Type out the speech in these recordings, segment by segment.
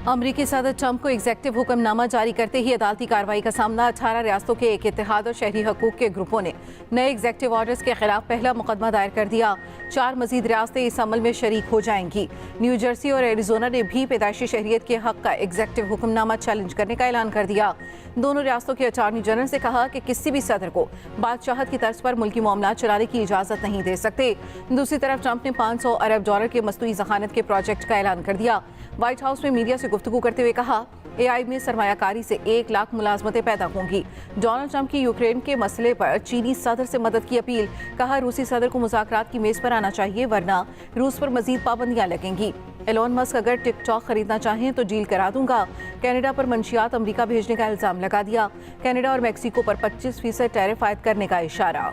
अमरीकी सदर ट्रंप को एग्जेक्टिव हुक्मनामा जारी करते ही अदालती कार्रवाई का सामना 18 रियासतों के एक इत्तेहाद और शहरी हकूक के ग्रुपों ने नए एग्जेक्टिव ऑर्डर्स के खिलाफ पहला मुकदमा दायर कर दिया। 4 मजीद रियासतें इस अमल में शरीक हो जाएंगी। न्यू जर्सी और एरिजोना ने भी पैदाइशी शहरियत के हक का एग्जेक्टिव हुक्मनामा चैलेंज करने का ऐलान कर दिया। दोनों रियासतों के अटॉर्नी जनरल से कहा कि किसी भी सदर को बादशाहत की तर्ज पर मुल्की मामलात चलाने की इजाजत नहीं दे सकते। दूसरी तरफ ट्रंप ने $500 अरब के मसनूई ज़खानत के प्रोजेक्ट का ऐलान कर दिया। व्हाइट हाउस में मीडिया से गुफ्तगू करते हुए कहा, AI में सरमायाकारी से 1 लाख मुलाजमतें पैदा होंगी। डोनाल्ड ट्रंप की यूक्रेन के मसले पर चीनी सदर से मदद की अपील। कहा, रूसी सदर को मुज़ाकरात की मेज पर आना चाहिए वरना रूस पर मजीद पाबंदियां लगेंगी। एलोन मस्क अगर टिकटॉक खरीदना चाहें तो डील करा दूंगा। कनाडा पर मंशियात अमेरिका भेजने का इल्जाम लगा दिया। कनाडा और मेक्सिको पर 25% टैरिफ आयद करने का इशारा।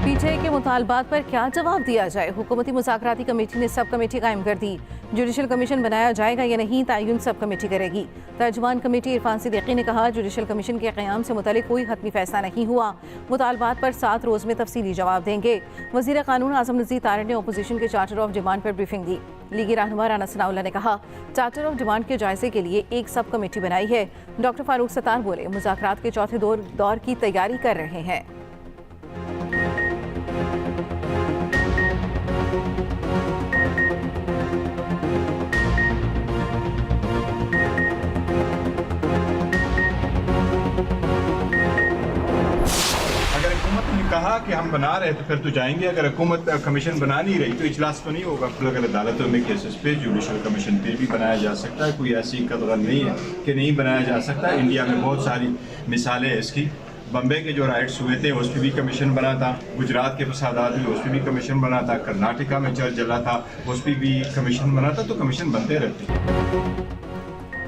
पीटीआई के मुतालबात पर क्या जवाब दिया जाए? हुकूमती मुज़ाकराती कमेटी ने सब कमेटी कायम कर दी। जुडिशल कमीशन बनाया जाएगा या नहीं, तयन सब कमेटी करेगी। तर्जुमान कमेटी इरफान सिद्दीकी ने कहा, जुडिशल कमीशन के क़याम से मुतल्लिक़ कोई हतमी फैसला नहीं हुआ। मुतालबात पर 7 रोज़ में तफसीली जवाब देंगे। वज़ीर क़ानून आज़म नज़ीर तारिक ने अपोजिशन के चार्टर ऑफ डिमांड पर ब्रीफिंग दी। लीगी रहनुमा राना सनाउल्लाह ने कहा, चार्टर ऑफ डिमांड के जायजे के लिए एक सब कमेटी बनाई है। डॉक्टर फारूक सत्तार बोले, मुज़ाकरात के चौथे दौर की तैयारी कर रहे हैं। कहा कि हम बना रहे तो फिर तो जाएंगे। अगर हुकूमत कमीशन बना नहीं रही तो इजलास तो नहीं होगा। अगर अदालतों में केसेस पे जुडिशल कमीशन फिर भी बनाया जा सकता है। कोई ऐसी कदगन नहीं है कि नहीं बनाया जा सकता। इंडिया में बहुत सारी मिसालें हैं इसकी। बम्बे के जो राइट्स हुए थे उस पर भी कमीशन बना था। गुजरात के फसादात हुए उस पर भी कमीशन बना था। कर्नाटका में चर्च जला था उस पर भी कमीशन बना था। तो कमीशन बनते रहते।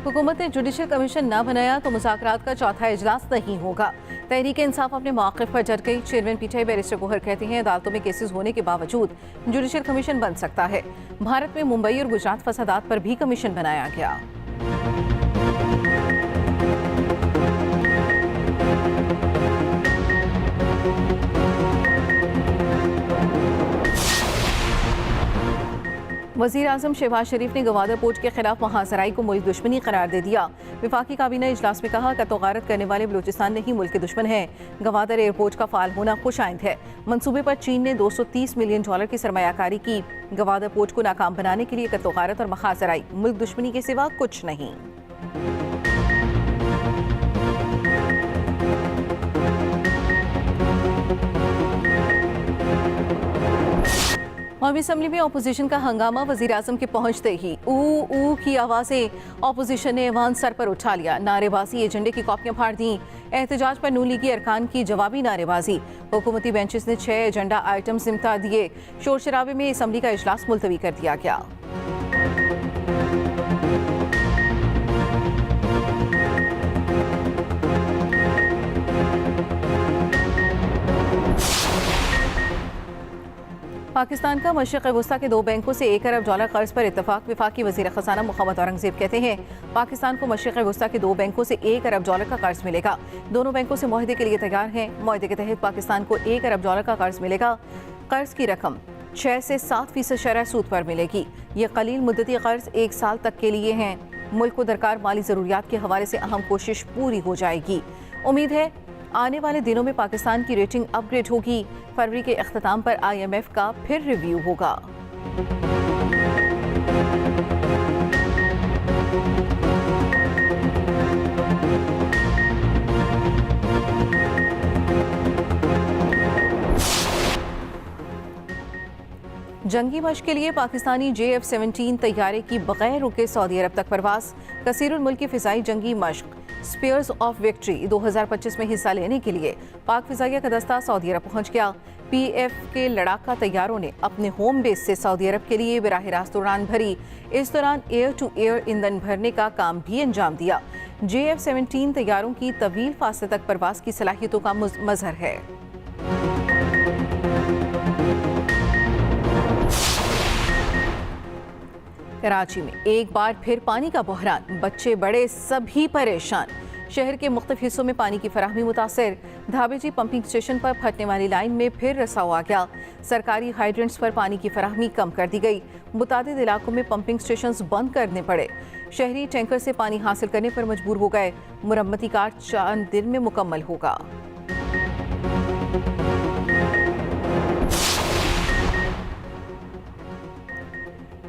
हुकूमत ने जुडिशल कमीशन न बनाया तो मुज़ाकरात का चौथा इजलास नहीं होगा। तहरीक इंसाफ अपने मौक़िफ़ पर डट गई। चेयरमैन पीटीआई बैरिस्टर गोहर कहते हैं, अदालतों में केसेस होने के बावजूद जुडिशल कमीशन बन सकता है। भारत में मुंबई और गुजरात फसादात पर भी कमीशन बनाया गया। वज़ीर आज़म शहबाज शरीफ ने गवादर पोर्ट के खिलाफ महाजराई को मुल्क दुश्मनी करार दे दिया। विफाकी काबीना इजलास में कहा, कत्तोगारत करने वाले बलूचिस्तान नहीं मुल्क के दुश्मन हैं। गवादर एयरपोर्ट का फाल होना खुशाइंद है। मंसूबे पर चीन ने $230 मिलियन की सरमायाकारी की। गवादर पोर्ट को नाकाम बनाने के लिए कत्तोगारत और महाजराई मुल्क दुश्मनी के सिवा कुछ नहीं। कौमी असम्बली में अपोजिशन का हंगामा। वज़ीर आज़म के पहुंचते ही ऊ की आवाज़ें अपोजिशन ने ऐवान सर पर उठा लिया। नारेबाजी, एजेंडे की कॉपियां फाड़ दी। एहतजाज पर नून लीगी अरकान की जवाबी नारेबाजी। हुकूमती बेंचेस ने 6 एजेंडा आइटम्स निपटा दिए। शोर शराबे में असम्बली का इजलास मुलतवी कर दिया गया। पाकिस्तान का मशरिक़ वस्ता के 2 बैंकों से $1 अरब कर्ज पर इत्तफाक। वफाकी वज़ीर ख़ज़ाना मोहम्मद औरंगज़ेब कहते हैं, पाकिस्तान को मशरिक़ वस्ता के 2 बैंकों से $1 अरब का कर्ज मिलेगा। दोनों बैंकों से मुआहदे के लिए तैयार हैं। मुआहदे के तहत पाकिस्तान को $1 अरब का कर्ज मिलेगा। कर्ज की रकम 6 से 7% शरह सूद पर मिलेगी। ये कलील मुद्दती कर्ज 1 साल तक के लिए हैं। मुल्क को दरकार माली ज़रूरियात के हवाले से अहम कोशिश पूरी हो जाएगी। उम्मीद है आने वाले दिनों में पाकिस्तान की रेटिंग अपग्रेड होगी। फरवरी के अख्ताम पर IMF का फिर रिव्यू होगा। जंगी मश्क के लिए पाकिस्तानी JF-17 तैयारे की बगैर रुके सऊदी अरब तक परवास। कसीरुल मुल्की फ़िज़ाई जंगी मश्क स्पीयर्स ऑफ विक्ट्री 2025 में हिस्सा लेने के लिए पाक फ़िज़ाइया का दस्ता सऊदी अरब पहुंच गया। PF के लड़ाका तैयारों ने अपने होम बेस से सऊदी अरब के लिए बराह रास्त उड़ान भरी। इस दौरान एयर टू एयर ईंधन भरने का काम भी अंजाम दिया। JF-17 तैयारों की तवील फासले तक परवास की सलाहियतों का मज़हर है। कराची में एक बार फिर पानी का बहरान, बच्चे बड़े सभी परेशान। शहर के मुख्तलिफ हिस्सों में पानी की फराहमी मुतासिर। धाबेजी पंपिंग स्टेशन पर फटने वाली लाइन में फिर रसाव आ गया। सरकारी हाइड्रेंट्स पर पानी की फराहमी कम कर दी गई। मुतादिद इलाकों में पंपिंग स्टेशन बंद करने पड़े। शहरी टैंकर से पानी हासिल करने पर मजबूर हो गए। मुरम्मती कार्य 4 दिन में मुकम्मल होगा।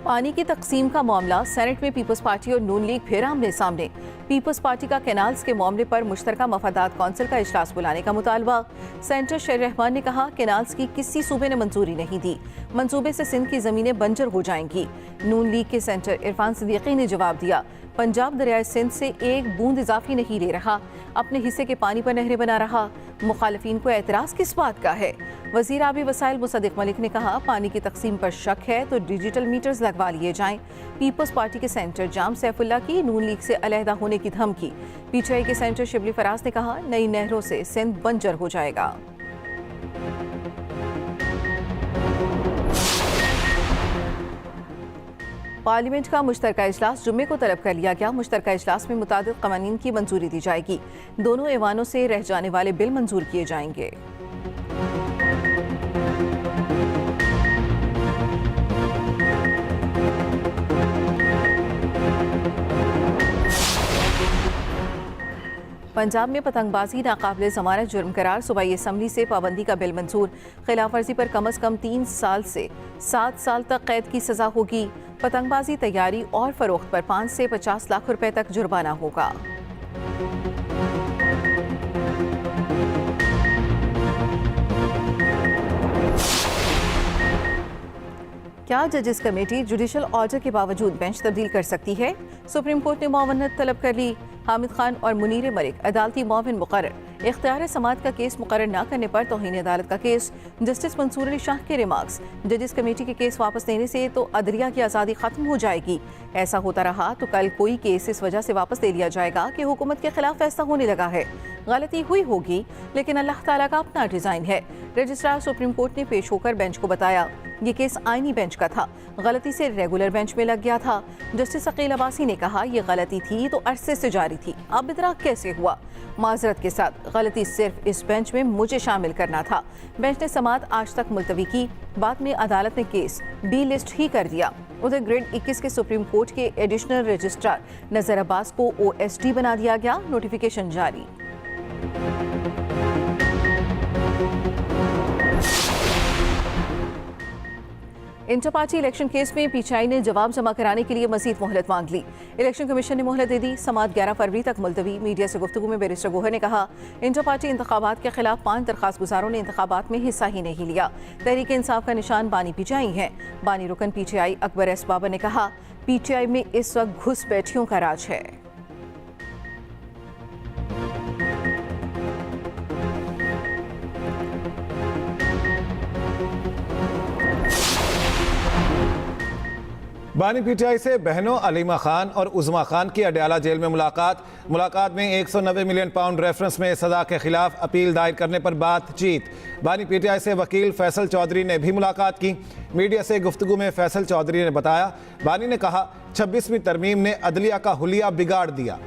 पानी की तकसीम का मामला, सेनेट में पीपल्स पार्टी और नून लीग फिर आमने सामने। पीपल्स पार्टी का कैनाल्स के मामले पर मुश्तरका मफादात कौंसिल का इजलास बुलाने का मुतालबा। सेनेटर शेर रहमान ने कहा, कैनाल्स की किसी सूबे ने मंजूरी नहीं दी, मंसूबे से सिंध की जमीनें बंजर हो जाएंगी। नून लीग के सेनेटर इरफान सिद्दीकी ने जवाब दिया, पंजाब दरियाए सिंध से एक बूंद इजाफी नहीं ले रहा, अपने हिस्से के पानी पर नहरें बना रहा। मुखालिफिन को एतराज़ किस बात का है? वज़ीर आबी वसाइल मुसद्दिक मलिक ने कहा, पानी की तकसीम पर शक है तो डिजिटल मीटर्स लगवा लिए जाएं। पीपल्स पार्टी के सेनेटर जाम सैफुल्ला की नून लीग से अलहदा होने की धमकी। पीटीआई के सेनेटर शिबली फराज ने कहा, नई नहरों से सिंध बंजर हो जाएगा। पार्लियामेंट का मुश्तरका इजलास जुम्मे को तलब कर लिया गया। मुश्तरका इजलास में मुतादिद क़वानीन की मंजूरी दी जाएगी। दोनों ऐवानों से रह जाने वाले बिल मंजूर किए जाएंगे। पंजाब में पतंगबाजी नाकाबिले ज़मानत जुर्म करार, सूबाई असम्बली से पाबंदी का बिल मंजूर। खिलाफ वर्जी पर कम अज़ कम 3 साल से 7 साल तक कैद की सज़ा होगी। पतंगबाजी तैयारी और फरोख्त पर 5 से 50 लाख रुपए तक जुर्माना होगा। क्या जजेस कमेटी जुडिशल ऑर्डर के बावजूद बेंच तब्दील कर सकती है? सुप्रीम कोर्ट ने मुआवनत तलब कर ली। हामिद खान और मुनीर मलिक अदालती मुआविन मुकर्रर। इख्तियार समात का केस मुकर्रर न करने पर तौहीन अदालत का केस। जस्टिस मंसूर अली शाह के रिमार्क्स, जजेस कमेटी के केस वापस लेने से तो अदलिया की आज़ादी खत्म हो जाएगी। ऐसा होता रहा तो कल कोई केस इस वजह से वापस ले लिया जाएगा कि हुकूमत के खिलाफ फैसला होने लगा है। गलती हुई होगी, लेकिन अल्लाह ताला का अपना डिज़ाइन है। रजिस्ट्रार सुप्रीम कोर्ट ने पेश होकर बेंच को बताया, ये केस आईनी बेंच का था, गलती से रेगुलर बेंच में लग गया था। जस्टिस अकील अब्बासी ने कहा, यह गलती थी तो अरसे से जारी थी, अब इतरा कैसे हुआ? माजरत के साथ, गलती सिर्फ इस बेंच में मुझे शामिल करना था। बेंच ने समात आज तक मुलतवी की, बाद में अदालत ने केस डी लिस्ट ही कर दिया। उधर ग्रेड 21 के सुप्रीम कोर्ट के एडिशनल रजिस्ट्रार नजर अब्बास को OSD बना दिया गया, नोटिफिकेशन जारी। इंटर पार्टी इलेक्शन केस में पीटीआई ने जवाब जमा कराने के लिए मजीद मोहलत मांग ली। इलेक्शन कमीशन ने मोहलत दे दी। समात 11 फरवरी तक मुलतवी। मीडिया से गुफ्तगू में बैरिस्टर गोहर ने कहा, इंटर पार्टी इंतखाबात के खिलाफ 5 दरखास्त गुजारों ने इंतखाबात में हिस्सा ही नहीं लिया। तहरीक इंसाफ का निशान बानी पीटीआई है। बानी रुकन पीटीआई अकबर एस बाबर ने कहा, पीटीआई में इस वक्त घुसपैठियों का राज है। बानी पीटीआई से बहनों अलीमा खान और उज़मा खान की अडयाला जेल में मुलाकात में 190 मिलियन पाउंड रेफरेंस में सजा के खिलाफ अपील दायर करने पर बातचीत। बानी पीटीआई से वकील फैसल चौधरी ने भी मुलाकात की। मीडिया से गुफ्तगू में फैसल चौधरी ने बताया, बानी ने कहा, 26वीं तरमीम ने अदलिया का हुलिया बिगाड़ दिया।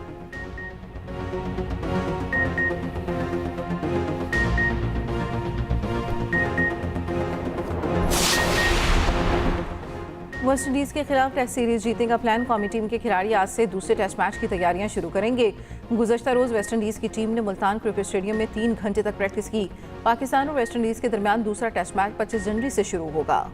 वेस्ट इंडीज के खिलाफ टेस्ट सीरीज जीतने का प्लान। कौमी टीम के खिलाड़ी आज से दूसरे टेस्ट मैच की तैयारियां शुरू करेंगे। गुज़श्ता रोज वेस्ट इंडीज की टीम ने मुल्तान क्रिकेट स्टेडियम में 3 घंटे तक प्रैक्टिस की। पाकिस्तान और वेस्ट इंडीज के दरमियान दूसरा टेस्ट मैच 25 जनवरी से शुरू होगा।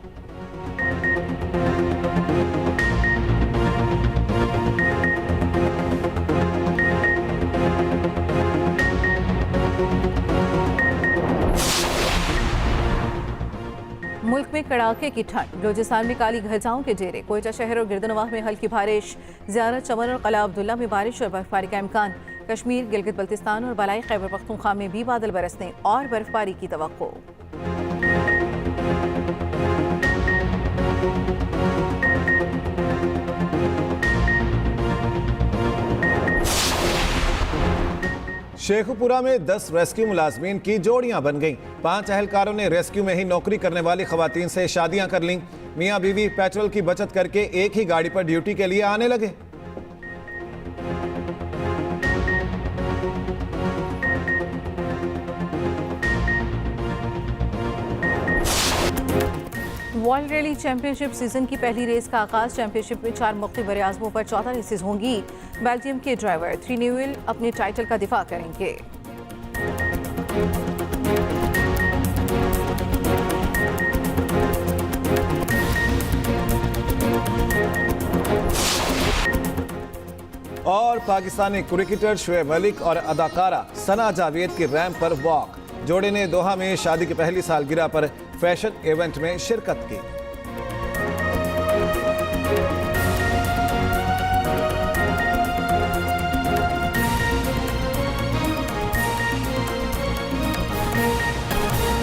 मुल्क में कड़ाके की ठंड। बलूचिस्तान में काली घटाओं के डेरे। कोयटा शहर और गिरदनवाह में हल्की बारिश। ज़ियारत चमन और कला अब्दुल्ला में बारिश और बर्फबारी का इम्कान। कश्मीर, गिलगित बल्तिस्तान और बलाई खैबर पख्तूनख्वा में भी बादल बरसने और बर्फबारी की तवक्को। शेखुपुरा में 10 रेस्क्यू मुलाजमीन की जोड़ियां बन गईं। 5 अहलकारों ने रेस्क्यू में ही नौकरी करने वाली खवातीन से शादियां कर लीं। मियां बीवी पेट्रोल की बचत करके एक ही गाड़ी पर ड्यूटी के लिए आने लगे। वर्ल्ड रैली चैंपियनशिप सीजन की पहली रेस का आगाज। चैंपियनशिप में 4 मुख्तलिफ बराज़मों पर 14 रेसेस होंगी। बेल्जियम के ड्राइवर थ्री न्यूएल अपने टाइटल का दिफा करेंगे। और पाकिस्तानी क्रिकेटर शुएब मलिक और अदाकारा सना जावेद की रैंप पर वॉक। जोड़े ने दोहा में शादी की पहली सालगिरह पर फैशन इवेंट में शिरकत की।